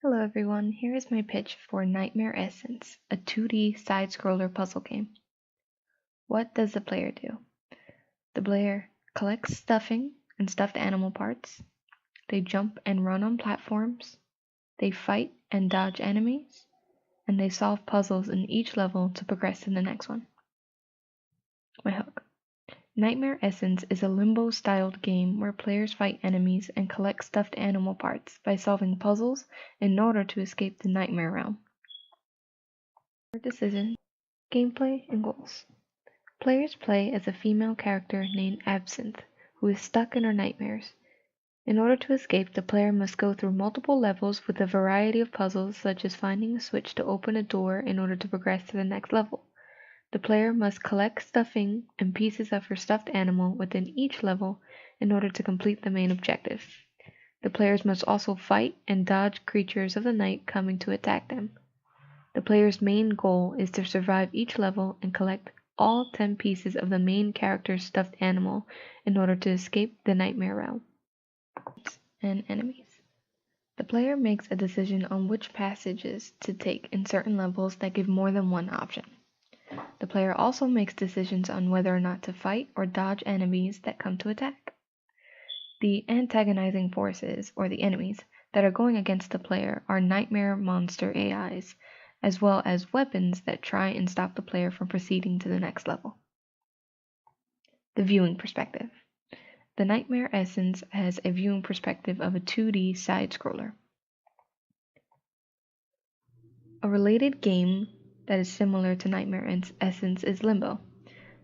Hello everyone, here is my pitch for Nightmare Essence, a 2D side-scroller puzzle game. What does the player do? The player collects stuffing and stuffed animal parts. They jump and run on platforms. They fight and dodge enemies. And they solve puzzles in each level to progress to the next one. My hook. Nightmare Essence is a Limbo-styled game where players fight enemies and collect stuffed animal parts by solving puzzles in order to escape the nightmare realm. Decision, gameplay, and goals. Players play as a female character named Absinthe, who is stuck in her nightmares. In order to escape, the player must go through multiple levels with a variety of puzzles, such as finding a switch to open a door in order to progress to the next level. The player must collect stuffing and pieces of her stuffed animal within each level in order to complete the main objective. The players must also fight and dodge creatures of the night coming to attack them. The player's main goal is to survive each level and collect all 10 pieces of the main character's stuffed animal in order to escape the nightmare realm. And enemies. The player makes a decision on which passages to take in certain levels that give more than one option. The player also makes decisions on whether or not to fight or dodge enemies that come to attack. The antagonizing forces, or the enemies, that are going against the player are nightmare monster AIs, as well as weapons that try and stop the player from proceeding to the next level. The viewing perspective. The Nightmare Essence has a viewing perspective of a 2D side-scroller. A related game that is similar to Nightmare Essence is Limbo.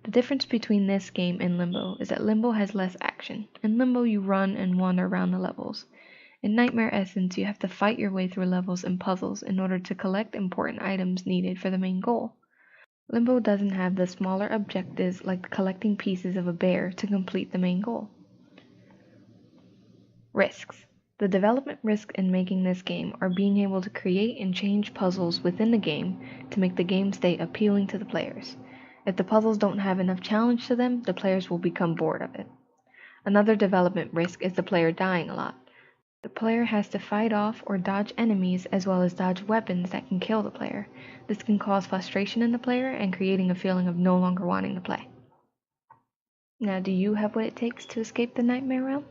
The difference between this game and Limbo is that Limbo has less action. In Limbo, you run and wander around the levels. In Nightmare Essence, you have to fight your way through levels and puzzles in order to collect important items needed for the main goal. Limbo doesn't have the smaller objectives like collecting pieces of a bear to complete the main goal. Risks. The development risk in making this game are being able to create and change puzzles within the game to make the game stay appealing to the players. If the puzzles don't have enough challenge to them, the players will become bored of it. Another development risk is the player dying a lot. The player has to fight off or dodge enemies as well as dodge weapons that can kill the player. This can cause frustration in the player and creating a feeling of no longer wanting to play. Now, do you have what it takes to escape the nightmare realm?